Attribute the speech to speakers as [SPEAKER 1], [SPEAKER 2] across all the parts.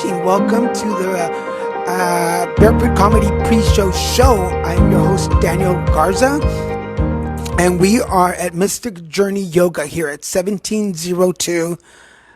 [SPEAKER 1] watching. Welcome to the Barefoot Comedy Pre-Show show. I'm your host, Daniel Garza, and we are at Mystic Journey Yoga here at 1702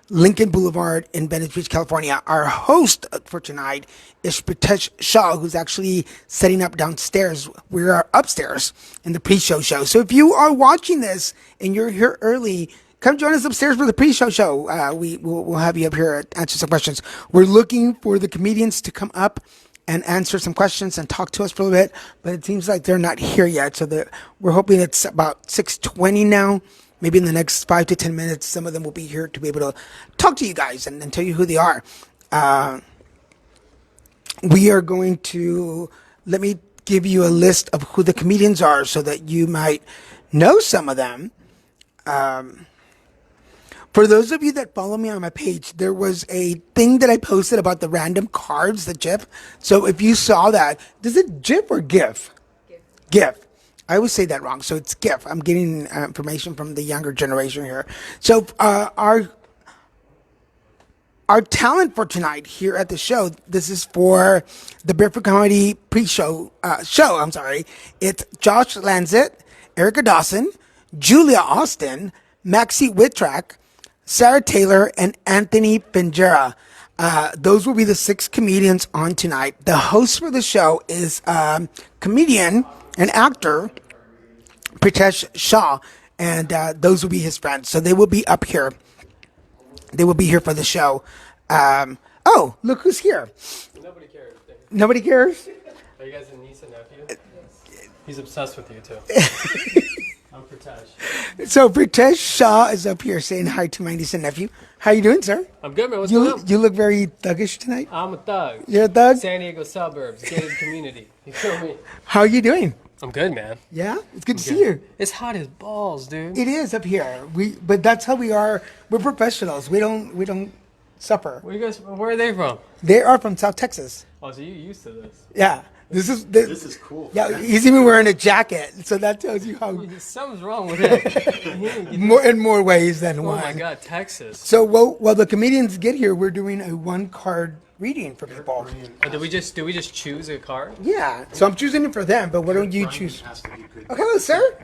[SPEAKER 1] Lincoln Boulevard in Venice Beach, California. Our host for tonight is Pritesh Shah, who's actually setting up downstairs. We are upstairs in the pre-show show. So if you are watching this and you're here early, come join us upstairs for the pre-show show. We'll have you up here to answer some questions. We're looking for the comedians to come up and answer some questions and talk to us for a little bit, but it seems like they're not here yet. So we're hoping it's about 6:20 now. Maybe in the next 5 to 10 minutes, some of them will be here to be able to talk to you guys and tell you who they are. We are going to, let me give you a list of who the comedians are so that you might know some of them. For those of you that follow me on my page, there was a thing that I posted about the random cards, the GIF. So if you saw that, is it GIF or GIF? GIF. I always say that wrong, so it's GIF. I'm getting information from the younger generation here. So our talent for tonight here at the show, this is for the Barefoot Comedy Pre-Show show. It's Josh Lanzet, Erica Dawson, Julia Austin, Maxi Witrak, Sarah Taylor, and Anthony Pinggera. Those will be the 6 comedians on tonight. The host for the show is comedian and actor Pritesh Shah, and those will be his friends. So they will be up here. They will be here for the show. Oh, look who's here.
[SPEAKER 2] Nobody cares.
[SPEAKER 1] Nobody cares?
[SPEAKER 2] Are you guys a niece and nephew? He's obsessed with you too. I'm Pritesh.
[SPEAKER 1] So Pritesh Shah is up here saying hi to my niece and nephew. How you doing, sir?
[SPEAKER 2] I'm good, man. What's going on?
[SPEAKER 1] You look very thuggish tonight.
[SPEAKER 2] I'm a thug.
[SPEAKER 1] You're a thug?
[SPEAKER 2] San Diego suburbs, gated community. You feel me?
[SPEAKER 1] How are you doing?
[SPEAKER 2] I'm good, man.
[SPEAKER 1] Yeah? It's good to see you.
[SPEAKER 2] It's hot as balls, dude.
[SPEAKER 1] It is up here. But that's how we are. We're professionals. We don't suffer.
[SPEAKER 2] Where are they from?
[SPEAKER 1] They are from South Texas.
[SPEAKER 2] Oh, so you're used to this.
[SPEAKER 1] Yeah. This
[SPEAKER 3] is cool.
[SPEAKER 1] Yeah, he's even wearing a jacket, so that tells you how
[SPEAKER 2] Something's wrong with it.
[SPEAKER 1] in more ways than one.
[SPEAKER 2] Oh my God, Texas.
[SPEAKER 1] So while the comedians get here, we're doing a 1-card reading for people.
[SPEAKER 2] Oh, do we just choose a card?
[SPEAKER 1] Yeah. So I'm choosing it for them, but why don't you choose? Okay, hello, sir.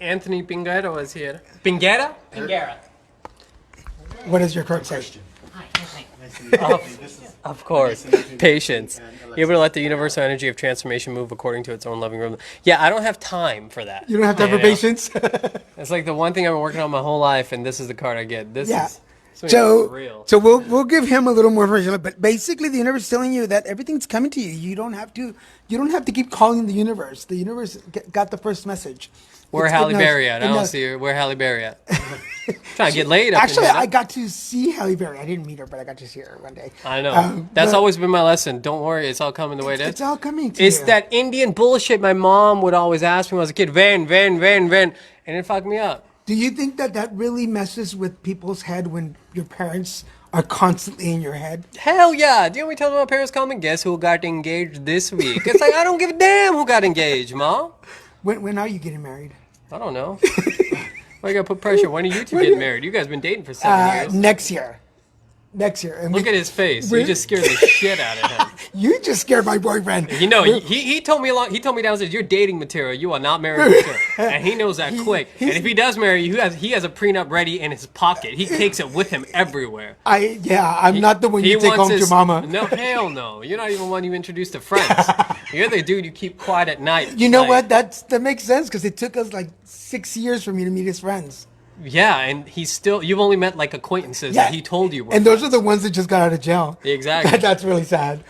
[SPEAKER 2] Anthony Pinggera is here. Pinggera? Pinggera.
[SPEAKER 1] What does your card say?
[SPEAKER 2] Of course. Patience. You're able to let the universal energy of transformation move according to its own loving rhythm. Yeah, I don't have time for that.
[SPEAKER 1] You don't have time for patience?
[SPEAKER 2] It's like the one thing I've been working on my whole life, and this is the card I get. This is real.
[SPEAKER 1] So we'll give him a little more information, but basically the universe is telling you that everything's coming to you. You don't have to keep calling the universe. The universe got the first message.
[SPEAKER 2] Where Halle Berry at? I don't see her. Where Halle Berry at? Trying to get laid up.
[SPEAKER 1] Actually, I got to see Halle Berry. I didn't meet her, but I got to see her one day.
[SPEAKER 2] I know. That's always been my lesson. Don't worry, it's all coming the way it is.
[SPEAKER 1] It's all coming to you.
[SPEAKER 2] It's that Indian bullshit my mom would always ask me when I was a kid. Van, and it fucked me up.
[SPEAKER 1] Do you think that really messes with people's head when your parents are constantly in your head?
[SPEAKER 2] Hell yeah. Do you know we tell my parents come and guess who got engaged this week? It's like, I don't give a damn who got engaged, Mom.
[SPEAKER 1] When are you getting married?
[SPEAKER 2] I don't know. Why you gotta put pressure? When are you two getting married? You guys been dating for 7 years.
[SPEAKER 1] Next year. And
[SPEAKER 2] Look at his face. You just scared the shit out of him.
[SPEAKER 1] You just scared my boyfriend.
[SPEAKER 2] You know, he told me downstairs, you're dating material. You are not married material. And he knows that quick. And if he does marry you, he has a prenup ready in his pocket. He takes it with him everywhere.
[SPEAKER 1] I'm not the one you take home to mama.
[SPEAKER 2] No, hell no. You're not even one you introduce to friends. You're the dude you keep quiet at night.
[SPEAKER 1] You know what? That makes sense because it took us like 6 years for me to meet his friends.
[SPEAKER 2] Yeah, and you've only met like acquaintances that he told you were.
[SPEAKER 1] And those are the ones that just got out of jail.
[SPEAKER 2] Exactly.
[SPEAKER 1] That's really sad.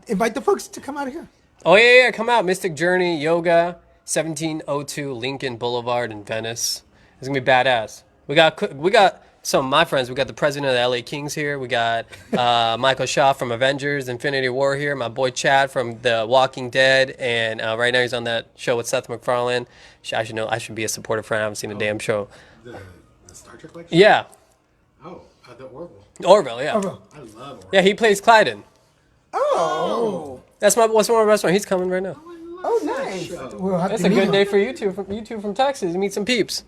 [SPEAKER 1] Invite the folks to come out of here.
[SPEAKER 2] Oh, yeah, come out. Mystic Journey Yoga, 1702 Lincoln Boulevard in Venice. It's going to be badass. We got some of my friends. We got the president of the LA Kings here. We got Michael Shaw from Avengers Infinity War here. My boy Chad from The Walking Dead. And right now he's on that show with Seth MacFarlane. I should be a supportive friend. I haven't seen a damn show.
[SPEAKER 3] The Star Trek like?
[SPEAKER 2] Yeah.
[SPEAKER 3] Oh, the Orville.
[SPEAKER 2] Orville, yeah.
[SPEAKER 1] Orville.
[SPEAKER 3] I love Orville.
[SPEAKER 2] Yeah, he plays Clyden.
[SPEAKER 1] Oh.
[SPEAKER 2] That's one of my restaurant. He's coming right now.
[SPEAKER 1] Oh, nice.
[SPEAKER 2] It's a good day for you two from Texas. Meet some peeps.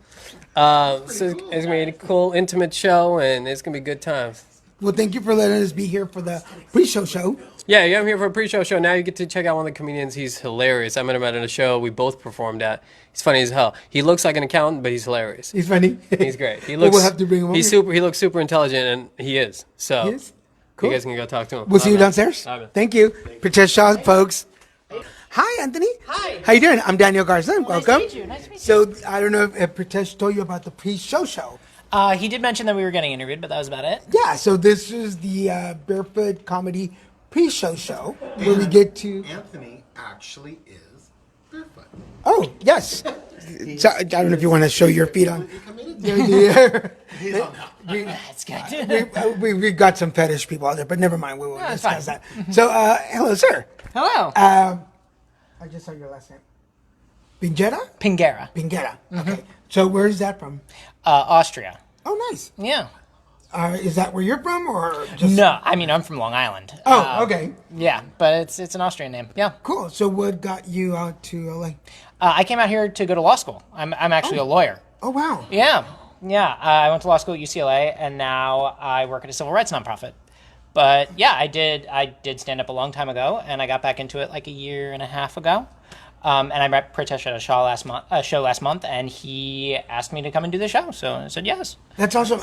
[SPEAKER 2] So it's gonna be a cool, intimate show, and it's gonna be good times.
[SPEAKER 1] Well, thank you for letting us be here for the pre-show show.
[SPEAKER 2] Yeah, I'm here for a pre-show show. Now you get to check out one of the comedians. He's hilarious. I met him at a show we both performed at. He's funny as hell. He looks like an accountant, but he's hilarious.
[SPEAKER 1] He's funny.
[SPEAKER 2] He's great. He
[SPEAKER 1] Well,
[SPEAKER 2] looks.
[SPEAKER 1] we'll have to bring him
[SPEAKER 2] He's
[SPEAKER 1] over.
[SPEAKER 2] super. He looks super intelligent, and he is. So
[SPEAKER 1] He is? Cool.
[SPEAKER 2] you guys can go talk to him.
[SPEAKER 1] We'll see you
[SPEAKER 2] All right, man.
[SPEAKER 1] downstairs.
[SPEAKER 2] All right, man.
[SPEAKER 1] Thank you. Pritesh Shah, folks. Hi, Anthony.
[SPEAKER 4] Hi.
[SPEAKER 1] How you doing? I'm Daniel Garza. Welcome.
[SPEAKER 4] Nice to meet you. Nice to meet
[SPEAKER 1] So I don't know if Pritesh told you about the pre-show show.
[SPEAKER 4] He did mention that we were getting interviewed, but that was about it.
[SPEAKER 1] Yeah, so this is the Barefoot Comedy pre-show show where we get to...
[SPEAKER 3] Anthony actually is barefoot.
[SPEAKER 1] Oh, yes. So, I don't know if you want to show your feet on.
[SPEAKER 3] He committed
[SPEAKER 1] we,
[SPEAKER 4] That's good.
[SPEAKER 1] we got some fetish people out there, but never mind. We will
[SPEAKER 4] it's
[SPEAKER 1] discuss
[SPEAKER 4] fine.
[SPEAKER 1] that. So, hello, sir.
[SPEAKER 4] Hello.
[SPEAKER 1] I just saw your last name. Pinggera?
[SPEAKER 4] Pinggera,
[SPEAKER 1] Pinggera. Okay. So, where is that from?
[SPEAKER 4] Austria.
[SPEAKER 1] Oh, nice.
[SPEAKER 4] Yeah.
[SPEAKER 1] Is that where you're from, or just...
[SPEAKER 4] No, I mean I'm from Long Island.
[SPEAKER 1] Oh, okay.
[SPEAKER 4] Yeah, but it's an Austrian name. Yeah.
[SPEAKER 1] Cool. So, what got you out to LA?
[SPEAKER 4] I came out here to go to law school. I'm actually a lawyer.
[SPEAKER 1] Oh, wow.
[SPEAKER 4] Yeah. Yeah. I went to law school at UCLA, and now I work at a civil rights nonprofit. But yeah, I did stand up a long time ago, and I got back into it like a year and a half ago. And I met Pritesh at a show last month, and he asked me to come and do the show. So I said yes.
[SPEAKER 1] That's awesome.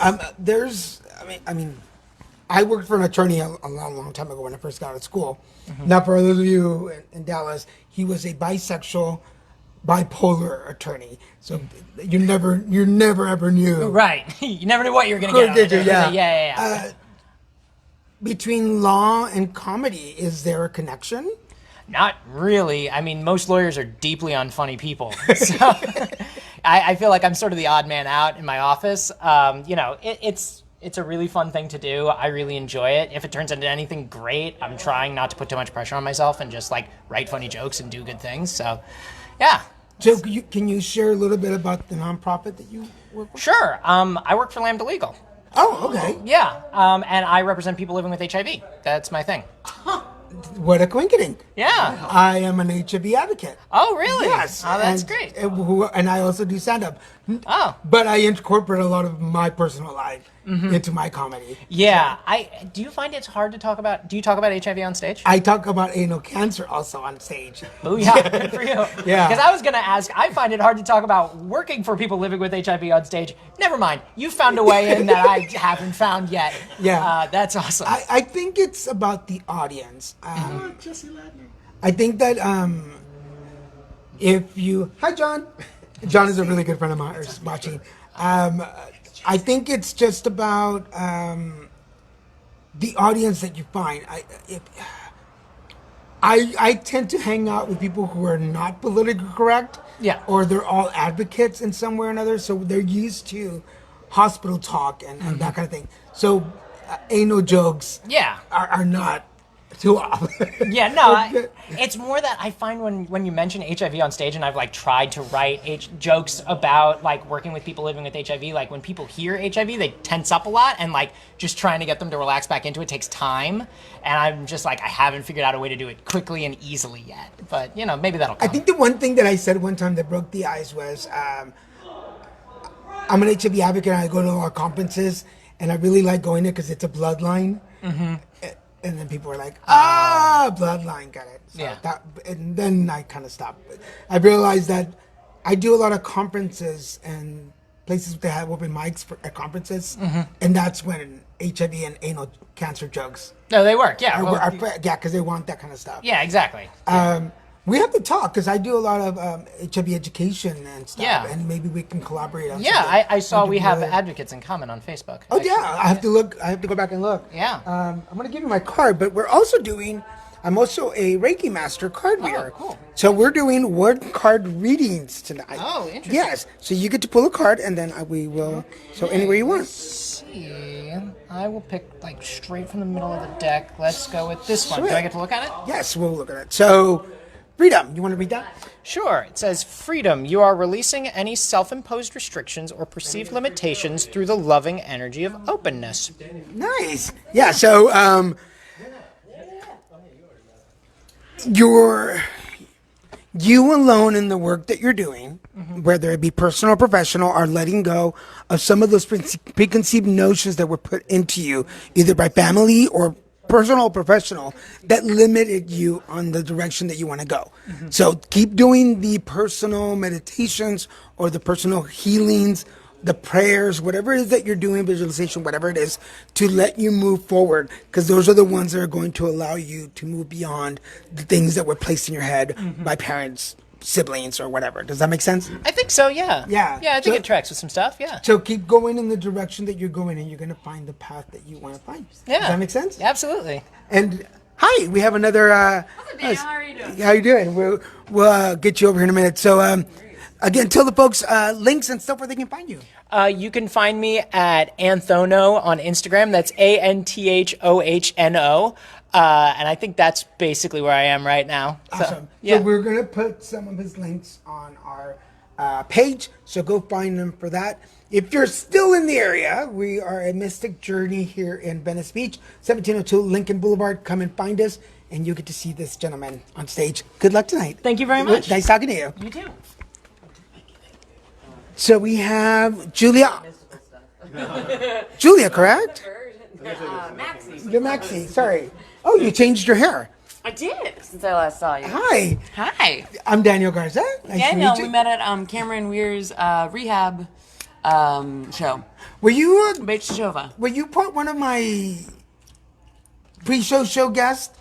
[SPEAKER 1] I worked for an attorney a long time ago when I first got out of school. Now, for those of you in Dallas, he was a bisexual, bipolar attorney. So you never ever knew.
[SPEAKER 4] Right. You never knew what you were going to get out of it.
[SPEAKER 1] Yeah.
[SPEAKER 4] Yeah.
[SPEAKER 1] Between law and comedy, is there a connection?
[SPEAKER 4] Not really. I mean, most lawyers are deeply unfunny people. So I feel like I'm sort of the odd man out in my office. It's a really fun thing to do. I really enjoy it. If it turns into anything great, I'm trying not to put too much pressure on myself and just like write funny jokes and do good things. So, yeah.
[SPEAKER 1] So can you share a little bit about the nonprofit that you work with?
[SPEAKER 4] Sure. I work for Lambda Legal.
[SPEAKER 1] Oh, okay.
[SPEAKER 4] Yeah. And I represent people living with HIV. That's my thing.
[SPEAKER 1] What a coincidence.
[SPEAKER 4] Yeah.
[SPEAKER 1] I am an HIV advocate.
[SPEAKER 4] Oh, really?
[SPEAKER 1] Yes.
[SPEAKER 4] Oh, that's
[SPEAKER 1] and,
[SPEAKER 4] great.
[SPEAKER 1] And I also do stand-up.
[SPEAKER 4] Oh.
[SPEAKER 1] But I incorporate a lot of my personal life into my comedy.
[SPEAKER 4] Yeah. Do you find it's hard to talk about? Do you talk about HIV on stage?
[SPEAKER 1] I talk about anal cancer also on stage.
[SPEAKER 4] Oh, yeah. Good for you.
[SPEAKER 1] Yeah.
[SPEAKER 4] Because I was going to ask, I find it hard to talk about working for people living with HIV on stage. Never mind. You found a way in that I haven't found yet.
[SPEAKER 1] Yeah.
[SPEAKER 4] That's awesome.
[SPEAKER 1] I think it's about the audience.
[SPEAKER 3] Jesse Ladner.
[SPEAKER 1] I think that if you... Hi, John. John is a really good friend of mine who's watching. I think it's just about the audience that you find. I tend to hang out with people who are not politically correct.
[SPEAKER 4] Yeah.
[SPEAKER 1] Or they're all advocates in some way or another. So they're used to hospital talk and that kind of thing. So anal jokes
[SPEAKER 4] Yeah.
[SPEAKER 1] are not too often.
[SPEAKER 4] Yeah, no, it's more that I find when you mention HIV on stage, and I've like tried to write jokes about like working with people living with HIV, like when people hear HIV, they tense up a lot, and like just trying to get them to relax back into it takes time, and I'm just like, I haven't figured out a way to do it quickly and easily yet, but maybe that'll come.
[SPEAKER 1] I think the one thing that I said one time that broke the ice was, I'm an HIV advocate and I go to a lot of conferences, and I really like going there because it's a bloodline. And then people were like, bloodline, got it. So
[SPEAKER 4] Yeah.
[SPEAKER 1] And then I kind of stopped. I realized that I do a lot of conferences and places that have open mics at conferences, and that's when HIV and anal cancer jokes
[SPEAKER 4] No, they work, yeah. Well,
[SPEAKER 1] because they want that kind of stuff.
[SPEAKER 4] yeah, exactly.
[SPEAKER 1] We have to talk because I do a lot of HIV education and stuff,
[SPEAKER 4] Yeah.
[SPEAKER 1] and maybe we can collaborate on
[SPEAKER 4] Yeah,
[SPEAKER 1] something.
[SPEAKER 4] I saw we have
[SPEAKER 1] Really-
[SPEAKER 4] advocates in common on Facebook.
[SPEAKER 1] Oh yeah, I have to look. I have to go back and look.
[SPEAKER 4] Yeah.
[SPEAKER 1] I'm gonna give you my card, but we're also doing. I'm also a Reiki master card reader.
[SPEAKER 4] Cool.
[SPEAKER 1] So we're doing word card readings tonight.
[SPEAKER 4] Oh, interesting.
[SPEAKER 1] Yes. So you get to pull a card, and then we will. So anywhere you want.
[SPEAKER 4] See, I will pick like straight from the middle of the deck. Let's go with this one.
[SPEAKER 1] Sweet.
[SPEAKER 4] Do I get to look at it?
[SPEAKER 1] Yes, we'll look at it. So, Freedom. You want to read that?
[SPEAKER 4] Sure. It says, freedom. You are releasing any self-imposed restrictions or perceived limitations through the loving energy of openness.
[SPEAKER 1] Nice. Yeah. So, you alone in the work that you're doing, whether it be personal or professional, are letting go of some of those preconceived notions that were put into you, either by family or personal or professional, that limited you on the direction that you want to go. So keep doing the personal meditations or the personal healings, the prayers, whatever it is that you're doing, visualization, whatever it is, to let you move forward, because those are the ones that are going to allow you to move beyond the things that were placed in your head by parents, siblings, or whatever. Does that make sense?
[SPEAKER 4] I think so, yeah.
[SPEAKER 1] Yeah.
[SPEAKER 4] Yeah, I think
[SPEAKER 1] So-
[SPEAKER 4] it tracks with some stuff, yeah.
[SPEAKER 1] So keep going in the direction that you're going, and you're going to find the path that you want to find.
[SPEAKER 4] Yeah.
[SPEAKER 1] Does that make sense?
[SPEAKER 4] Absolutely.
[SPEAKER 1] And hi, we have another.
[SPEAKER 5] Daniel, how are you doing?
[SPEAKER 1] How you doing? We'll get you over here in a minute. So again, tell the folks links and stuff where they can find you.
[SPEAKER 4] You can find me at Anthono on Instagram. That's ANTHOHNO. And I think that's basically where I am right now.
[SPEAKER 1] Awesome.
[SPEAKER 4] Yeah.
[SPEAKER 1] So we're going to put some of his links on our page. So go find them for that. If you're still in the area, we are at Mystic Journey here in Venice Beach, 1702 Lincoln Boulevard. Come and find us, and you'll get to see this gentleman on stage. Good luck tonight.
[SPEAKER 4] Thank you very much.
[SPEAKER 1] Nice talking to you.
[SPEAKER 4] You too.
[SPEAKER 1] So we have Julia. Julia, correct?
[SPEAKER 5] Maxi.
[SPEAKER 1] The Maxi. Sorry. Oh, you changed your hair.
[SPEAKER 5] I did since I last saw you.
[SPEAKER 1] Hi,
[SPEAKER 5] Hi.
[SPEAKER 1] I'm Daniel Garza. Nice
[SPEAKER 5] Daniel,
[SPEAKER 1] to
[SPEAKER 5] we
[SPEAKER 1] meet you.
[SPEAKER 5] met at Cameron Weir's rehab show.
[SPEAKER 1] Were you
[SPEAKER 5] Beach Shova.
[SPEAKER 1] one of my pre-show guests?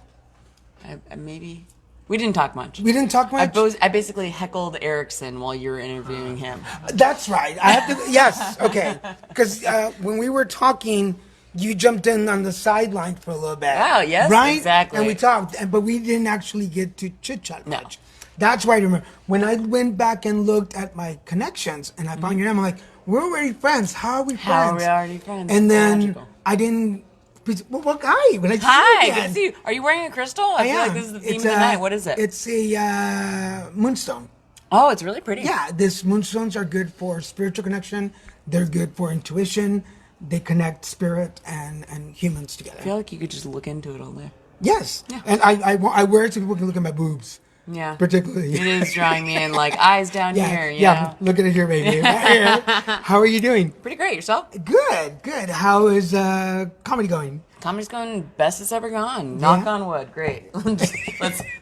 [SPEAKER 5] Maybe. We didn't talk much.
[SPEAKER 1] We didn't talk much.
[SPEAKER 5] I basically heckled Erickson while you were interviewing him.
[SPEAKER 1] That's right. I have to. Yes. Okay. Because when we were talking, you jumped in on the sideline for a little bit.
[SPEAKER 5] Oh, yes,
[SPEAKER 1] Right.
[SPEAKER 5] exactly.
[SPEAKER 1] And we talked, but we didn't actually get to chit chat
[SPEAKER 5] No.
[SPEAKER 1] much. That's why I remember when I went back and looked at my connections and I found your name. I'm like, we're already friends. How are we friends?
[SPEAKER 5] How are we already friends?
[SPEAKER 1] And then
[SPEAKER 5] Magical.
[SPEAKER 1] I didn't. Well, hi. When I see you
[SPEAKER 5] Hi,
[SPEAKER 1] again.
[SPEAKER 5] good to see you. Are you wearing a crystal? I feel like this is the theme
[SPEAKER 1] It's
[SPEAKER 5] of the night. What is it?
[SPEAKER 1] It's a moonstone.
[SPEAKER 5] Oh, it's really pretty.
[SPEAKER 1] Yeah, these moonstones are good for spiritual connection. They're good for intuition. They connect spirit and humans together.
[SPEAKER 5] I feel like you could just look into it all day.
[SPEAKER 1] Yes. And I wear it so people can look at my boobs,
[SPEAKER 5] Yeah.
[SPEAKER 1] particularly.
[SPEAKER 5] It is drawing me in, like, eyes down here, you
[SPEAKER 1] yeah.
[SPEAKER 5] know?
[SPEAKER 1] Look at it here, baby. Right here. How are you doing?
[SPEAKER 5] Pretty great. Yourself?
[SPEAKER 1] Good. How is comedy going?
[SPEAKER 5] Comedy's going best it's ever gone. Knock on wood. Great.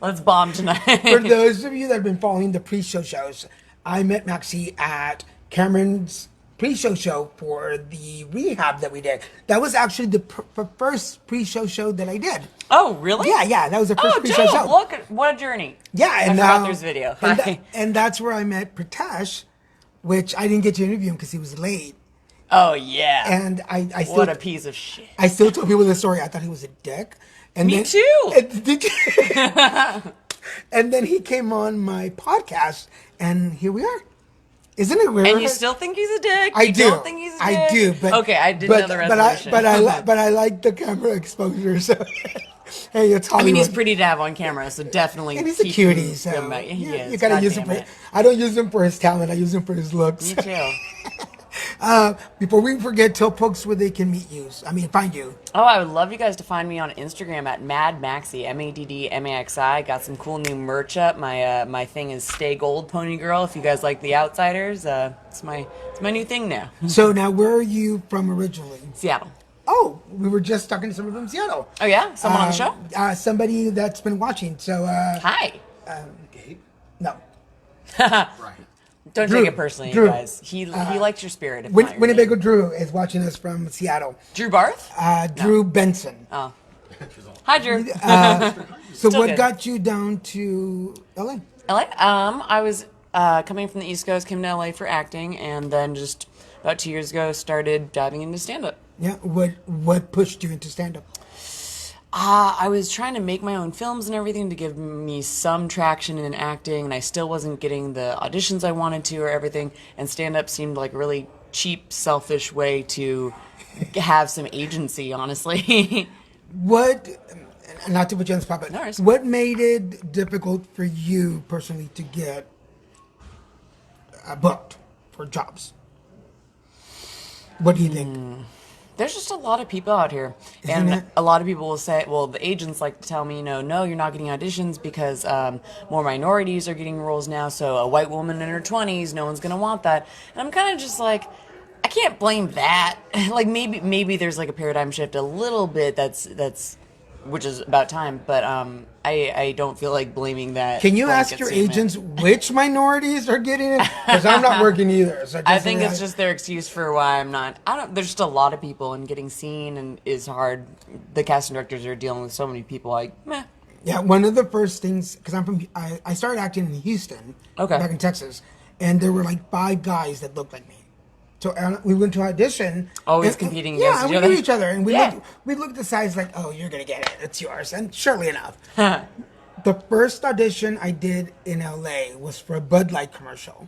[SPEAKER 5] let's bomb tonight.
[SPEAKER 1] For those of you that have been following the pre-show shows, I met Maxi at Cameron's pre-show show for the rehab that we did. That was actually the first pre-show show that I did.
[SPEAKER 5] Oh, really?
[SPEAKER 1] Yeah, that was the first
[SPEAKER 5] Oh,
[SPEAKER 1] pre-show
[SPEAKER 5] dope.
[SPEAKER 1] show.
[SPEAKER 5] Look, what a journey.
[SPEAKER 1] Yeah, and
[SPEAKER 5] I forgot there's video.
[SPEAKER 1] and that's where I met Pritesh, which I didn't get to interview him because he was late.
[SPEAKER 5] Oh, yeah.
[SPEAKER 1] And I still,
[SPEAKER 5] What a piece of shit.
[SPEAKER 1] I still tell people the story. I thought he was a dick. And
[SPEAKER 5] Me
[SPEAKER 1] then,
[SPEAKER 5] too.
[SPEAKER 1] Did you? And then he came on my podcast, and here we are. Isn't it weird?
[SPEAKER 5] And you still think he's a dick?
[SPEAKER 1] I
[SPEAKER 5] You
[SPEAKER 1] do.
[SPEAKER 5] don't think he's a dick?
[SPEAKER 1] I do. But
[SPEAKER 5] okay, I didn't know the resolution.
[SPEAKER 1] But I like the camera exposure. So hey, it's
[SPEAKER 5] I
[SPEAKER 1] Hollywood.
[SPEAKER 5] mean, he's pretty to have on camera, so definitely.
[SPEAKER 1] And he's a
[SPEAKER 5] keep
[SPEAKER 1] cutie.
[SPEAKER 5] him
[SPEAKER 1] So
[SPEAKER 5] good, mate. He is.
[SPEAKER 1] you gotta
[SPEAKER 5] God
[SPEAKER 1] use him
[SPEAKER 5] damn
[SPEAKER 1] for.
[SPEAKER 5] it.
[SPEAKER 1] I don't use him for his talent. I use him for his looks.
[SPEAKER 5] Me too.
[SPEAKER 1] Before we forget, tell folks where they can meet you. Find you.
[SPEAKER 5] Oh, I would love you guys to find me on Instagram at MaddMaxi, MaddMaxi. Got some cool new merch up. My thing is Stay Gold Pony Girl. If you guys like the Outsiders, it's my new thing now.
[SPEAKER 1] So now, where are you from originally?
[SPEAKER 5] Seattle.
[SPEAKER 1] Oh, we were just talking to someone from Seattle.
[SPEAKER 5] Oh yeah, someone on the show.
[SPEAKER 1] Somebody that's been watching. So
[SPEAKER 5] Hi.
[SPEAKER 3] Gabe?
[SPEAKER 1] no,
[SPEAKER 3] Right.
[SPEAKER 5] Don't
[SPEAKER 1] Drew.
[SPEAKER 5] take it personally,
[SPEAKER 1] Drew.
[SPEAKER 5] you guys. He likes your spirit. If not your
[SPEAKER 1] Winnebago
[SPEAKER 5] name.
[SPEAKER 1] Drew is watching us from Seattle.
[SPEAKER 5] Drew Barth.
[SPEAKER 1] Drew Benson.
[SPEAKER 5] Oh. Hi, Drew.
[SPEAKER 1] So
[SPEAKER 5] Still
[SPEAKER 1] what
[SPEAKER 5] good.
[SPEAKER 1] got you down to LA?
[SPEAKER 5] LA. I was coming from the East Coast, came to LA for acting, and then just about 2 years ago started diving into stand-up.
[SPEAKER 1] Yeah, what pushed you into stand-up?
[SPEAKER 5] I was trying to make my own films and everything to give me some traction in acting, and I still wasn't getting the auditions I wanted to or everything, and stand-up seemed like a really cheap, selfish way to have some agency, honestly.
[SPEAKER 1] What, not to put you on the spot, but
[SPEAKER 5] No worries.
[SPEAKER 1] what made it difficult for you personally to get booked for jobs? What do you think?
[SPEAKER 5] There's just a lot of people out here,
[SPEAKER 1] Isn't
[SPEAKER 5] and
[SPEAKER 1] it?
[SPEAKER 5] a lot of people will say, well, the agents like to tell me, no, you're not getting auditions because more minorities are getting roles now, so a white woman in her 20s, no one's going to want that. And I'm kind of just like, I can't blame that. Like, maybe there's like a paradigm shift a little bit that's which is about time, but I don't feel like blaming that.
[SPEAKER 1] Can you
[SPEAKER 5] blanket
[SPEAKER 1] ask your
[SPEAKER 5] statement.
[SPEAKER 1] agents which minorities are getting it? Because I'm not working either. So
[SPEAKER 5] I think it's just their excuse for why I'm not. I don't. There's just a lot of people, and getting seen and is hard. The casting directors are dealing with so many people. Like, meh.
[SPEAKER 1] Yeah, one of the first things, because I started acting in Houston,
[SPEAKER 5] Okay.
[SPEAKER 1] back in Texas, and there were like 5 guys that looked like me. So we went to audition.
[SPEAKER 5] Always
[SPEAKER 1] and-
[SPEAKER 5] competing
[SPEAKER 1] yeah,
[SPEAKER 5] against
[SPEAKER 1] and
[SPEAKER 5] each
[SPEAKER 1] we
[SPEAKER 5] other.
[SPEAKER 1] knew each other, and
[SPEAKER 5] Yeah.
[SPEAKER 1] we looked at the sides like, oh, you're gonna get it, it's yours, and surely enough, the first audition I did in LA was for a Bud Light commercial,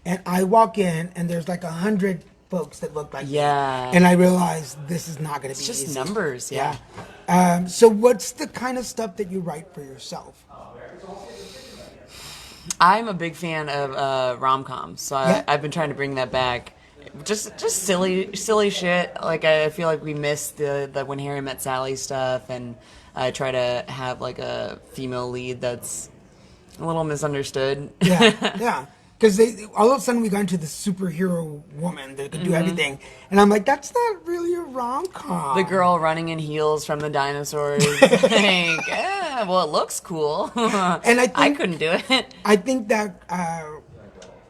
[SPEAKER 1] and I walk in and there's like 100 folks that look like
[SPEAKER 5] Yeah.
[SPEAKER 1] me, and I realized this is not gonna be
[SPEAKER 5] It's just
[SPEAKER 1] easy.
[SPEAKER 5] numbers. Yeah.
[SPEAKER 1] So what's the kind of stuff that you write for yourself?
[SPEAKER 5] I'm a big fan of rom-coms, so
[SPEAKER 1] Yeah.
[SPEAKER 5] I've been trying to bring that back. Just silly shit. Like, I feel like we missed the When Harry Met Sally stuff, and I try to have like a female lead that's a little misunderstood.
[SPEAKER 1] Yeah. Because all of a sudden we got into the superhero woman that could do everything, and I'm like, that's not really a rom com.
[SPEAKER 5] The girl running in heels from the dinosaurs. Like, yeah, well, it looks cool.
[SPEAKER 1] And I
[SPEAKER 5] I
[SPEAKER 1] think-
[SPEAKER 5] couldn't do it.
[SPEAKER 1] I think that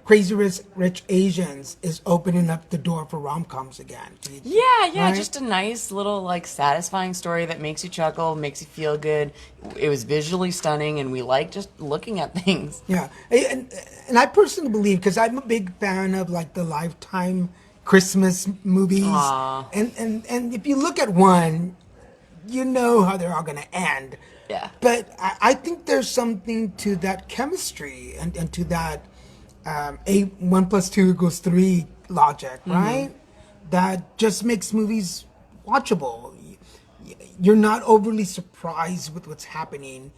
[SPEAKER 1] Crazy Rich Asians is opening up the door for rom coms again.
[SPEAKER 5] Yeah,
[SPEAKER 1] Right?
[SPEAKER 5] just a nice little like satisfying story that makes you chuckle, makes you feel good. It was visually stunning, and we like just looking at things.
[SPEAKER 1] Yeah, and I personally believe, because I'm a big fan of like the Lifetime Christmas movies,
[SPEAKER 5] Aw.
[SPEAKER 1] and if you look at one, you know how they're all going to end.
[SPEAKER 5] Yeah.
[SPEAKER 1] But I think there's something to that chemistry and to that 1 + 2 = 3 logic, right? That just makes movies watchable. You're not overly surprised with what's happening,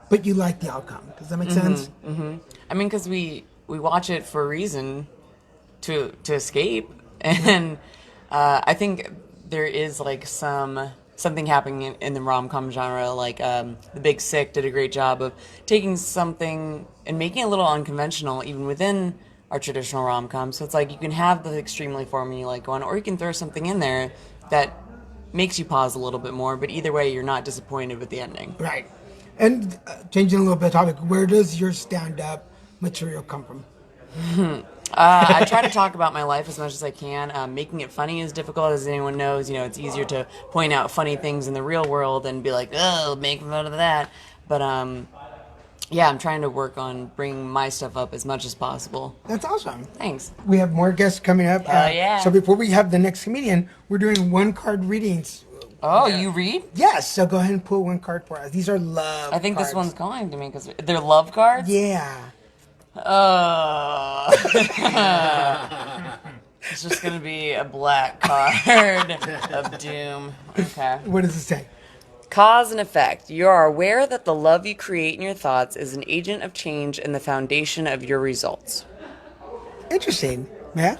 [SPEAKER 1] but you like the outcome. Does that make sense?
[SPEAKER 5] I mean, because we watch it for a reason, to escape, and I think there is like something happening in the rom-com genre. Like The Big Sick did a great job of taking something and making it a little unconventional, even within our traditional rom-com. So it's like you can have the extremely formulaic one, or you can throw something in there that makes you pause a little bit more. But either way, you're not disappointed with the ending.
[SPEAKER 1] Right. And changing a little bit of topic, where does your stand-up material come from?
[SPEAKER 5] I try to talk about my life as much as I can. Making it funny is difficult, as anyone knows. You know, it's easier to point out funny things in the real world and be like, oh, make fun of that. But yeah, I'm trying to work on bringing my stuff up as much as possible.
[SPEAKER 1] That's awesome.
[SPEAKER 5] Thanks.
[SPEAKER 1] We have more guests coming up.
[SPEAKER 5] Hell yeah.
[SPEAKER 1] So before we have the next comedian, we're doing 1-card readings.
[SPEAKER 5] Oh, you read?
[SPEAKER 1] Yes, so go ahead and pull 1 card for us. These are love
[SPEAKER 5] I think
[SPEAKER 1] cards.
[SPEAKER 5] this one's calling to me because they're love cards.
[SPEAKER 1] Yeah.
[SPEAKER 5] It's just gonna be a black card of doom. Okay.
[SPEAKER 1] What does it say?
[SPEAKER 5] Cause and effect. You are aware that the love you create in your thoughts is an agent of change and the foundation of your results.
[SPEAKER 1] Interesting. Yeah.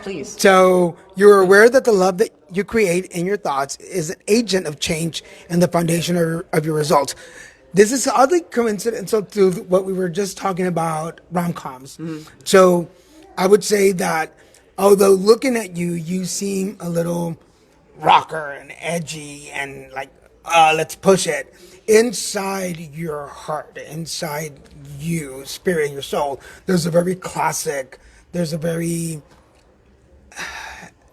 [SPEAKER 5] Please.
[SPEAKER 1] So you're aware that the love that you create in your thoughts is an agent of change and the foundation of your results. This is oddly coincidental to what we were just talking about rom-coms. So I would say that although looking at you, you seem a little rocker and edgy and like, let's push it. Inside your heart, inside you, spirit, and your soul, there's a very classic, there's a very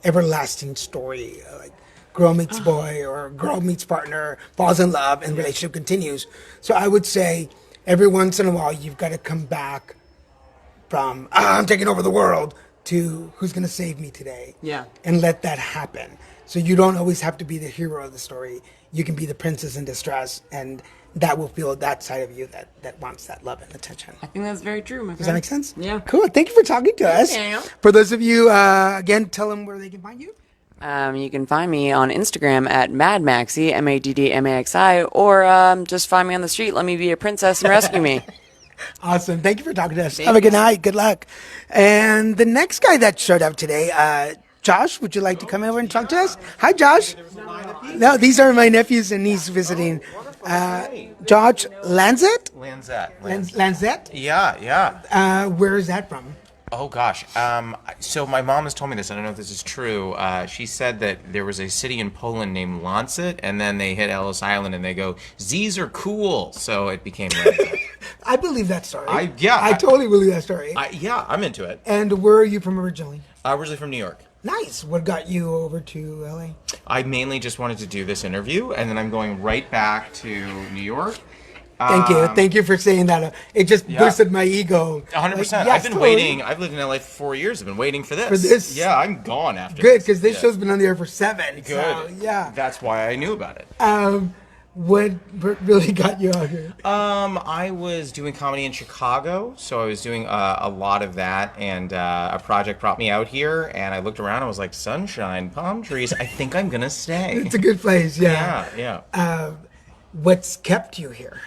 [SPEAKER 1] everlasting story, like girl meets boy or girl meets partner, falls in love, and relationship continues. So I would say every once in a while you've got to come back from I'm taking over the world to who's going to save me today.
[SPEAKER 5] Yeah.
[SPEAKER 1] And let that happen. So you don't always have to be the hero of the story. You can be the princess in distress, and that will feel that side of you that wants that love and attention.
[SPEAKER 5] I think that's very true, my friend.
[SPEAKER 1] Does that make sense?
[SPEAKER 5] Yeah.
[SPEAKER 1] Cool. Thank you for talking to us.
[SPEAKER 5] yeah.
[SPEAKER 1] For those of you, again, tell them where they can find you.
[SPEAKER 5] You can find me on Instagram at MadMaxi, MADDMAXI, or just find me on the street. Let me be a princess and rescue me.
[SPEAKER 1] Awesome. Thank you for talking to us. Have a good night. Good luck. And the next guy that showed up today, Josh, would you like to come over and talk to us? Hi, Josh. No, these are my nephews and niece visiting. Josh Lanzet? Lanzet?
[SPEAKER 6] Yeah.
[SPEAKER 1] Where is that from?
[SPEAKER 6] Oh gosh. So my mom has told me this. I don't know if this is true. She said that there was a city in Poland named Lanzet, and then they hit Ellis Island, and they go, "Z's are cool," so it became Lanzet.
[SPEAKER 1] I believe that story. I
[SPEAKER 6] I
[SPEAKER 1] totally believe that story.
[SPEAKER 6] Yeah, I'm into it.
[SPEAKER 1] And where are you from originally?
[SPEAKER 6] Originally from New York.
[SPEAKER 1] Nice. What got you over to LA?
[SPEAKER 6] I mainly just wanted to do this interview, and then I'm going right back to New York.
[SPEAKER 1] Thank you for saying that. It just boosted my ego.
[SPEAKER 6] 100%.
[SPEAKER 1] Yes,
[SPEAKER 6] I've been waiting. I've lived in LA for 4 years. I've been waiting for this.
[SPEAKER 1] For this?
[SPEAKER 6] Yeah, I'm gone after
[SPEAKER 1] Good,
[SPEAKER 6] this.
[SPEAKER 1] because this show's been on the air for 7.
[SPEAKER 6] Good.
[SPEAKER 1] So, yeah.
[SPEAKER 6] That's why I knew about it.
[SPEAKER 1] What really got you out here?
[SPEAKER 6] I was doing comedy in Chicago, so I was doing a lot of that, and a project brought me out here, and I looked around and was like, sunshine, palm trees, I think I'm gonna stay.
[SPEAKER 1] It's a good place, yeah.
[SPEAKER 6] Yeah.
[SPEAKER 1] What's kept you here?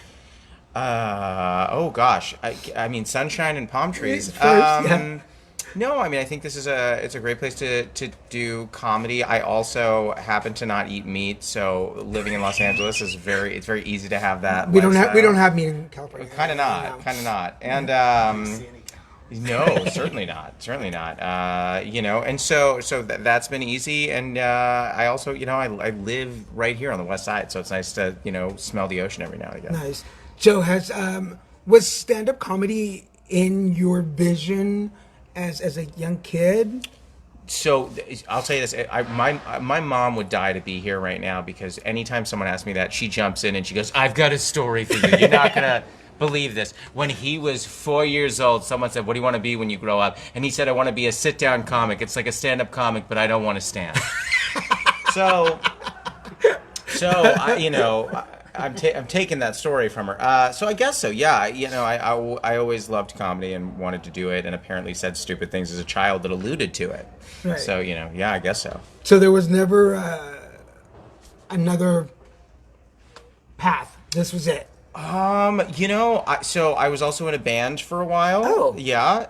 [SPEAKER 6] Oh gosh, I mean, sunshine and palm trees. No, I mean, I think this is it's a great place to do comedy. I also happen to not eat meat, so living in Los Angeles is it's very easy to have that.
[SPEAKER 1] We don't have meat in California.
[SPEAKER 6] Kind of not. And no, certainly not. You know, and so that's been easy. And I also, you know, I live right here on the west side, so it's nice to, you know, smell the ocean every now and again.
[SPEAKER 1] Nice. Joe, was stand-up comedy in your vision as a young kid?
[SPEAKER 6] So I'll tell you this: my mom would die to be here right now, because anytime someone asks me that, she jumps in and she goes, "I've got a story for you. You're not gonna believe this." When he was 4 years old, someone said, "What do you want to be when you grow up?" And he said, "I want to be a sit-down comic. It's like a stand-up comic, but I don't want to stand." so you know. I'm taking that story from her. So I guess so. Yeah. You know, I always loved comedy and wanted to do it, and apparently said stupid things as a child that alluded to it. Right. So, you know, yeah, I guess so.
[SPEAKER 1] So there was never another path. This was it.
[SPEAKER 6] You know, I was also in a band for a while.
[SPEAKER 1] Oh.
[SPEAKER 6] Yeah.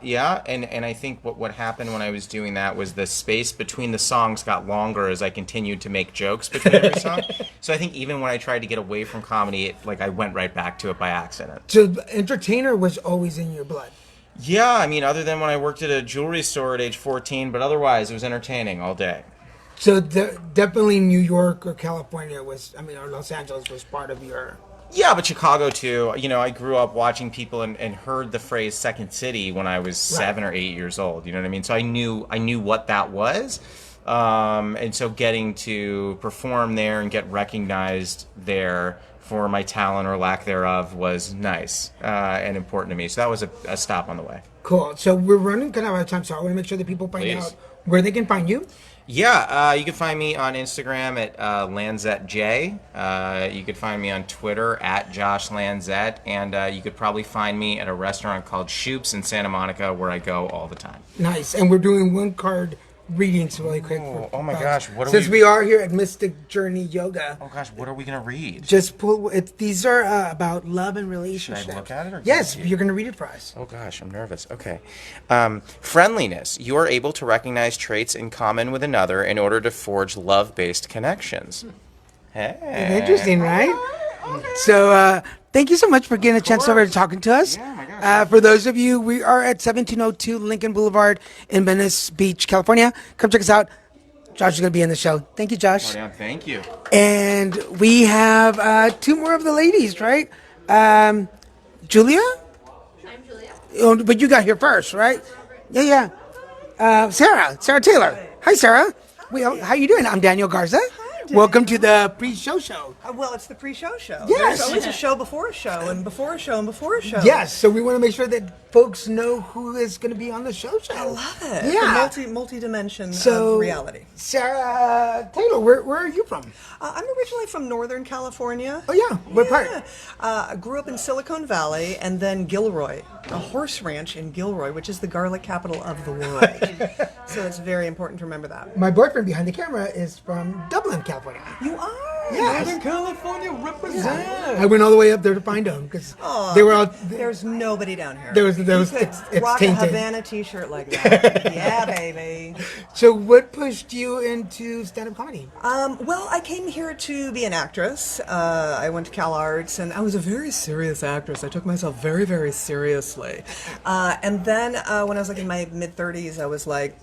[SPEAKER 6] And I think what happened when I was doing that was the space between the songs got longer as I continued to make jokes between every song. So I think even when I tried to get away from comedy, I went right back to it by accident.
[SPEAKER 1] So entertainer was always in your blood.
[SPEAKER 6] Yeah, I mean, other than when I worked at a jewelry store at age 14, but otherwise it was entertaining all day.
[SPEAKER 1] So definitely New York or California or Los Angeles was part of your...
[SPEAKER 6] Yeah, but Chicago too. You know, I grew up watching people and heard the phrase Second City when I was 7 or 8 years old. You know what I mean? So I knew what that was. And so getting to perform there and get recognized there for my talent or lack thereof was nice and important to me. So that was a stop on the way.
[SPEAKER 1] Cool. So we're running kind of out of time, so I want to make sure that people find out where they can find you.
[SPEAKER 6] Yeah, you can find me on Instagram at LanzetJ. You could find me on Twitter at Josh Lanzet, and you could probably find me at a restaurant called Shoop's in Santa Monica, where I go all the time.
[SPEAKER 1] Nice, and we're doing one card readings really quick.
[SPEAKER 6] Oh my gosh,
[SPEAKER 1] since we are here at Mystic Journey Yoga.
[SPEAKER 6] Oh gosh, what are we gonna read?
[SPEAKER 1] Just pull it. These are about love and relationships.
[SPEAKER 6] Should I look at it? Or
[SPEAKER 1] yes, you're gonna read it for us.
[SPEAKER 6] Oh gosh, I'm nervous. Okay, friendliness. You are able to recognize traits in common with another in order to forge love-based connections. Hey,
[SPEAKER 1] interesting, right? So, thank you so much for getting a chance over to talking to us.
[SPEAKER 6] Yeah, my gosh.
[SPEAKER 1] For those of you, we are at 1702 Lincoln Boulevard in Venice Beach, California. Come check us out. Josh is going to be in the show. Thank you, Josh.
[SPEAKER 6] Oh, yeah, thank you.
[SPEAKER 1] And we have 2 more of the ladies, right? Julia?
[SPEAKER 7] I'm Julia.
[SPEAKER 1] Oh, but you got here first, right? Yeah. Sarah Taylor. Hi, Sarah. How you doing? I'm Daniel Garza. Welcome to the pre-show show.
[SPEAKER 8] Well, it's the pre-show show.
[SPEAKER 1] Yes.
[SPEAKER 8] There's always a show before a show, and before a show, and before a show.
[SPEAKER 1] Yes, so we want to make sure that folks know who is going to be on the show.
[SPEAKER 8] I love it.
[SPEAKER 1] Yeah.
[SPEAKER 8] The multi-dimension of reality.
[SPEAKER 1] Sarah Taylor, where are you from?
[SPEAKER 8] I'm originally from Northern California.
[SPEAKER 1] Oh, yeah. What part?
[SPEAKER 8] I grew up in Silicon Valley, and then Gilroy, a horse ranch in Gilroy, which is the garlic capital of the world. So it's very important to remember that.
[SPEAKER 1] My boyfriend behind the camera is from Dublin, California.
[SPEAKER 8] You are?
[SPEAKER 3] Northern California represent.
[SPEAKER 1] I went all the way up there to find them because they were all.
[SPEAKER 8] There's nobody down here.
[SPEAKER 1] There was
[SPEAKER 8] It's rock
[SPEAKER 1] tainted.
[SPEAKER 8] a Havana T-shirt like that. Yeah, baby.
[SPEAKER 1] So, what pushed you into stand-up comedy?
[SPEAKER 8] Well, I came here to be an actress. I went to Cal Arts, and I was a very serious actress. I took myself very, very seriously. And then when I was like in my mid-30s, I was like,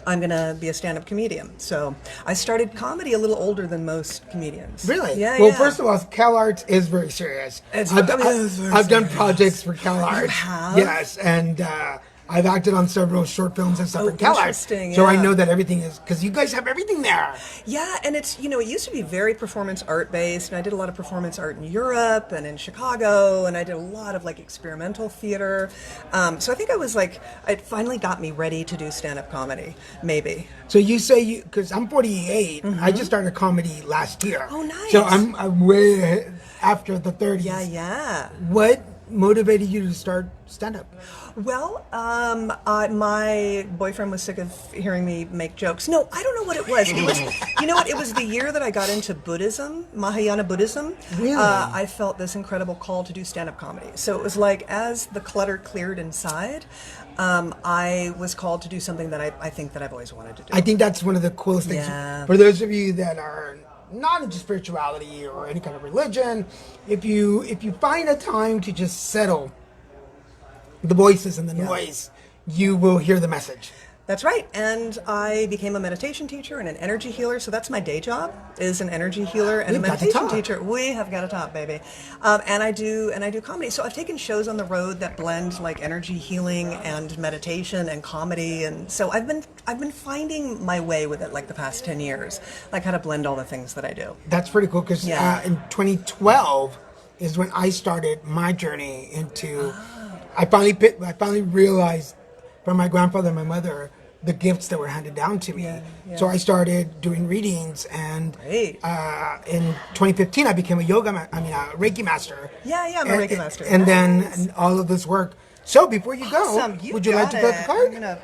[SPEAKER 8] I'm going to be a stand-up comedian. So I started comedy a little older than most comedians.
[SPEAKER 1] Really?
[SPEAKER 8] Yeah,
[SPEAKER 1] Well,
[SPEAKER 8] yeah.
[SPEAKER 1] first of all, Cal Arts is very serious.
[SPEAKER 8] It's
[SPEAKER 1] I've
[SPEAKER 8] very
[SPEAKER 1] done
[SPEAKER 8] serious.
[SPEAKER 1] projects for Cal Arts.
[SPEAKER 8] have?
[SPEAKER 1] Yes, and I've acted on several short films and stuff
[SPEAKER 8] Oh,
[SPEAKER 1] for Cal Arts.
[SPEAKER 8] interesting,
[SPEAKER 1] So I
[SPEAKER 8] yeah.
[SPEAKER 1] know that everything is, because you guys have everything there.
[SPEAKER 8] Yeah, and it's, it used to be very performance art based, and I did a lot of performance art in Europe and in Chicago, and I did a lot of like experimental theater. So I think I was like, it finally got me ready to do stand-up comedy, maybe.
[SPEAKER 1] So you say because I'm 48, I just started comedy last year.
[SPEAKER 8] Oh, nice.
[SPEAKER 1] So I'm way ahead after the 30s.
[SPEAKER 8] Yeah, yeah.
[SPEAKER 1] What motivated you to start stand-up?
[SPEAKER 8] Well, my boyfriend was sick of hearing me make jokes. No, I don't know what it was. It was, you know what? It was the year that I got into Buddhism, Mahayana Buddhism.
[SPEAKER 1] Really?
[SPEAKER 8] I felt this incredible call to do stand-up comedy. So it was like, as the clutter cleared inside, I was called to do something that I think that I've always wanted to do.
[SPEAKER 1] I think that's one of the coolest things.
[SPEAKER 8] Yeah.
[SPEAKER 1] For those of you that are not into spirituality or any kind of religion, if you find a time to just settle the voices and the noise, you will hear the message.
[SPEAKER 8] That's right. And I became a meditation teacher and an energy healer. So that's my day job, is an energy healer and
[SPEAKER 1] We've
[SPEAKER 8] a
[SPEAKER 1] got to
[SPEAKER 8] meditation
[SPEAKER 1] talk.
[SPEAKER 8] teacher. We have got to talk, baby. And I do comedy. So I've taken shows on the road that blend like energy healing and meditation and comedy. And so I've been finding my way with it like the past 10 years, like how to blend all the things that I do.
[SPEAKER 1] That's pretty cool because
[SPEAKER 8] Yeah.
[SPEAKER 1] in 2012 is when I started my journey into. I finally realized from my grandfather and my mother the gifts that were handed down to me.
[SPEAKER 8] Yeah.
[SPEAKER 1] So I started doing readings, and
[SPEAKER 8] Great.
[SPEAKER 1] in 2015 I became a Reiki master.
[SPEAKER 8] Yeah, I'm a Reiki master.
[SPEAKER 1] And
[SPEAKER 8] Nice.
[SPEAKER 1] then all of this work. So before you go,
[SPEAKER 8] Awesome.
[SPEAKER 1] would you like to cut the
[SPEAKER 8] I'm
[SPEAKER 1] card?
[SPEAKER 8] gonna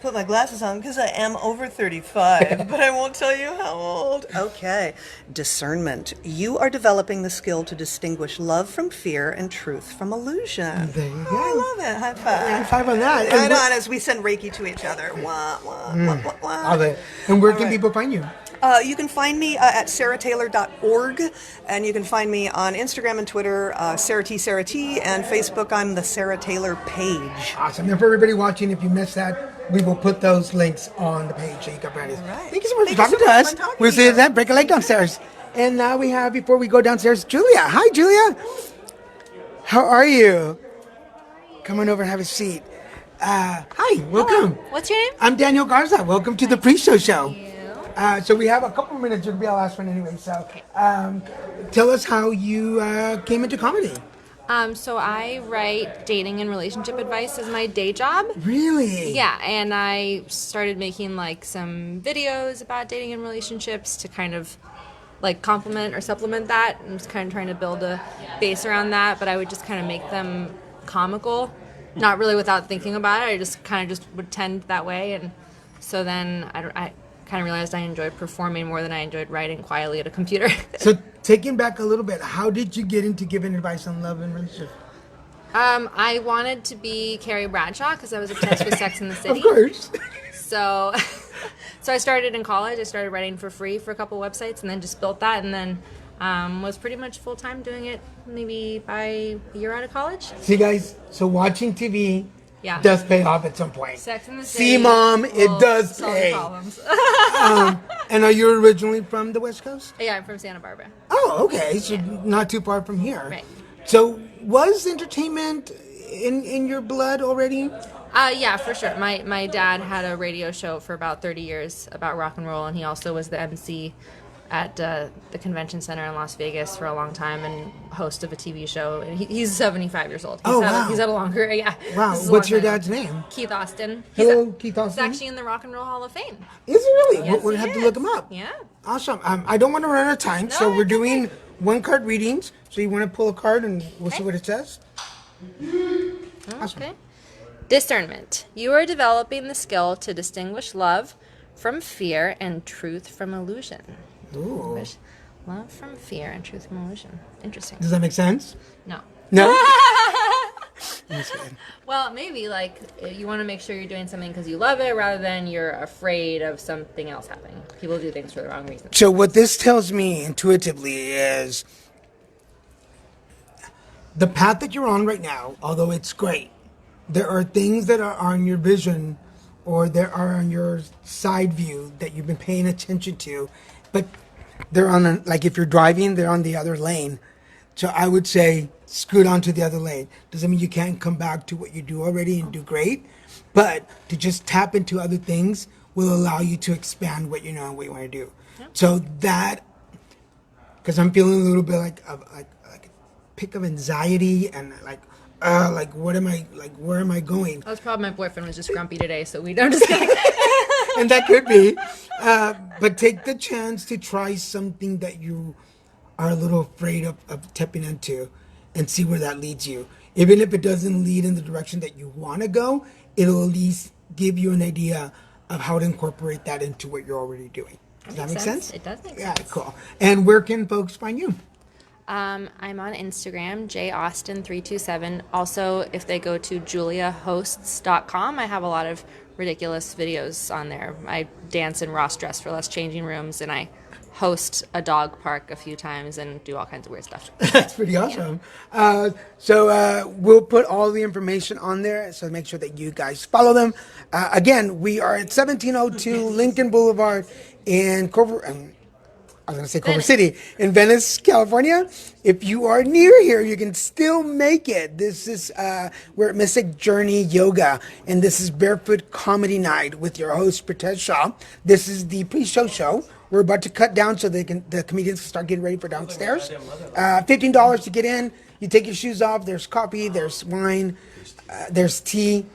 [SPEAKER 8] put my glasses on because I am over 35, but I won't tell you how old. Okay. Discernment. You are developing the skill to distinguish love from fear and truth from illusion.
[SPEAKER 1] There you
[SPEAKER 8] Oh,
[SPEAKER 1] go.
[SPEAKER 8] I love it. High five.
[SPEAKER 1] High five on that.
[SPEAKER 8] Right
[SPEAKER 1] And
[SPEAKER 8] on as we send Reiki to each other. Wah, wah, wah, wah, wah.
[SPEAKER 1] Love it. And where
[SPEAKER 8] All
[SPEAKER 1] can
[SPEAKER 8] right.
[SPEAKER 1] people find you?
[SPEAKER 8] You can find me at sarahtaylor.org, and you can find me on Instagram and Twitter, Sarah T, and Facebook, I'm the Sarah Taylor page.
[SPEAKER 1] Awesome. And for everybody watching, if you missed that, we will put those links on the page so you can find us.
[SPEAKER 8] right.
[SPEAKER 1] Thank you so much
[SPEAKER 8] Thank
[SPEAKER 1] for
[SPEAKER 8] you
[SPEAKER 1] talking
[SPEAKER 8] so
[SPEAKER 1] to
[SPEAKER 8] much.
[SPEAKER 1] us.
[SPEAKER 8] Fun talking
[SPEAKER 1] We'll
[SPEAKER 8] to
[SPEAKER 1] see you
[SPEAKER 8] you.
[SPEAKER 1] then. Break a leg downstairs. And now we have, before we go downstairs, Julia. Hi, Julia. How are you? Come on over and have a seat. Hi, welcome.
[SPEAKER 7] What's your name?
[SPEAKER 1] I'm Daniel Garza. Welcome to the pre-show show. So we have a couple minutes. You'll be our last one anyway. So tell us how you came into comedy.
[SPEAKER 7] So I write dating and relationship advice as my day job.
[SPEAKER 1] Really?
[SPEAKER 7] Yeah, and I started making like some videos about dating and relationships to kind of like complement or supplement that. I'm just kind of trying to build a base around that, but I would just kind of make them comical, not really without thinking about it. I just kind of just would tend that way, and so then I kind of realized I enjoyed performing more than I enjoyed writing quietly at a computer.
[SPEAKER 1] So taking back a little bit, how did you get into giving advice on love and relationship?
[SPEAKER 7] I wanted to be Carrie Bradshaw because I was obsessed with Sex and the City.
[SPEAKER 1] Of course.
[SPEAKER 7] So, so I started in college. I started writing for free for a couple websites, and then just built that, and then was pretty much full time doing it. Maybe by a year out of college.
[SPEAKER 1] See, guys, so watching TV
[SPEAKER 7] Yeah.
[SPEAKER 1] does pay off at some point.
[SPEAKER 7] Sex and the
[SPEAKER 1] See,
[SPEAKER 7] City.
[SPEAKER 1] Mom, it
[SPEAKER 7] will
[SPEAKER 1] does
[SPEAKER 7] solve the
[SPEAKER 1] pay.
[SPEAKER 7] problems.
[SPEAKER 1] And are you originally from the West Coast?
[SPEAKER 7] Yeah, I'm from Santa Barbara.
[SPEAKER 1] Oh, okay. So not too far from here.
[SPEAKER 7] Right.
[SPEAKER 1] So was entertainment in your blood already?
[SPEAKER 7] Yeah, for sure. My dad had a radio show for about 30 years about rock and roll, and he also was the MC at the convention center in Las Vegas for a long time and host of a TV show. And he's 75 years old. He's had a long career. Yeah.
[SPEAKER 1] Wow.
[SPEAKER 7] This is a
[SPEAKER 1] What's
[SPEAKER 7] long
[SPEAKER 1] your
[SPEAKER 7] time.
[SPEAKER 1] dad's name?
[SPEAKER 7] Keith Austin.
[SPEAKER 1] Hello, Keith
[SPEAKER 7] He's
[SPEAKER 1] Austin.
[SPEAKER 7] actually in the Rock and Roll Hall of Fame.
[SPEAKER 1] Is he really?
[SPEAKER 7] Yes,
[SPEAKER 1] We'll
[SPEAKER 7] he
[SPEAKER 1] have to
[SPEAKER 7] is.
[SPEAKER 1] look him up.
[SPEAKER 7] Yeah.
[SPEAKER 1] Awesome. I don't want to run out of time, so
[SPEAKER 7] No,
[SPEAKER 1] we're
[SPEAKER 7] it's
[SPEAKER 1] doing
[SPEAKER 7] okay.
[SPEAKER 1] one card readings. So you want to pull a card and we'll see
[SPEAKER 7] Okay.
[SPEAKER 1] what it says? Awesome.
[SPEAKER 7] Okay. Discernment. You are developing the skill to distinguish love from fear and truth from illusion.
[SPEAKER 1] Ooh.
[SPEAKER 7] Love from fear and truth from illusion. Interesting.
[SPEAKER 1] Does that make sense?
[SPEAKER 7] No.
[SPEAKER 1] No?
[SPEAKER 7] Well, maybe like you want to make sure you're doing something because you love it rather than you're afraid of something else happening. People do things for the wrong reasons.
[SPEAKER 1] So what this tells me intuitively is the path that you're on right now, although it's great, there are things that are on your vision or there are on your side view that you've been paying attention to, but they're on, like if you're driving, they're on the other lane. So I would say scoot onto the other lane. Doesn't mean you can't come back to what you do already and do great, but to just tap into other things will allow you to expand what you know and what you want to do. Yep. So that, because I'm feeling a little bit like a pick of anxiety and like what am I, like where am I going?
[SPEAKER 7] That's probably my boyfriend was just grumpy today, so we don't just kidding.
[SPEAKER 1] And that could be, but take the chance to try something that you are a little afraid of tapping into and see where that leads you. Even if it doesn't lead in the direction that you want to go, it'll at least give you an idea of how to incorporate that into what you're already doing. Does that make sense?
[SPEAKER 7] It does make sense.
[SPEAKER 1] Yeah, cool. And where can folks find you?
[SPEAKER 7] I'm on Instagram, jaustin327. Also, if they go to juliahosts.com, I have a lot of ridiculous videos on there. I dance in Ross Dress for Less changing rooms, and I host a dog park a few times and do all kinds of weird stuff.
[SPEAKER 1] That's pretty awesome. Yeah. So we'll put all the information on there, so make sure that you guys follow them. Again, we are at 1702 Lincoln Boulevard in Culver City in Venice, California. If you are near here, you can still make it. This is we're at Mystic Journey Yoga, and this is Barefoot Comedy Night with your host Pritesh Shah. This is the pre-show. We're about to cut down so the comedians can start getting ready for downstairs. $15 to get in. You take your shoes off. There's coffee. There's wine. There's tea.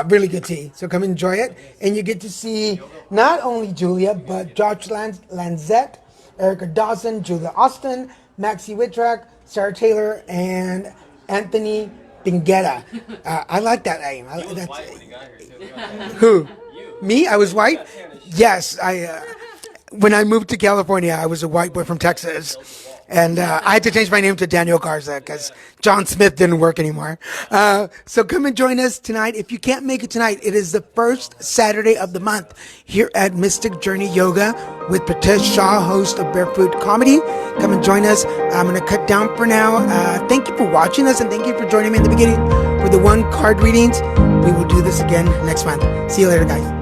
[SPEAKER 1] Really good tea. So come enjoy it. And you get to see not only Julia, but Josh Lanzet, Erica Dawson, Julia Austin, Maxi Witrak, Sarah Taylor, and Anthony Pinggera. I like that name. Who? Me? I was white? Yes. When I moved to California, I was a white boy from Texas. And I had to change my name to Daniel Garza because John Smith didn't work anymore. So come and join us tonight. If you can't make it tonight, it is the first Saturday of the month here at Mystic Journey Yoga with Pritesh Shah, host of Barefoot Comedy. Come and join us. I'm going to cut down for now. Thank you for watching us and thank you for joining me in the beginning for the 1 card readings. We will do this again next month. See you later, guys.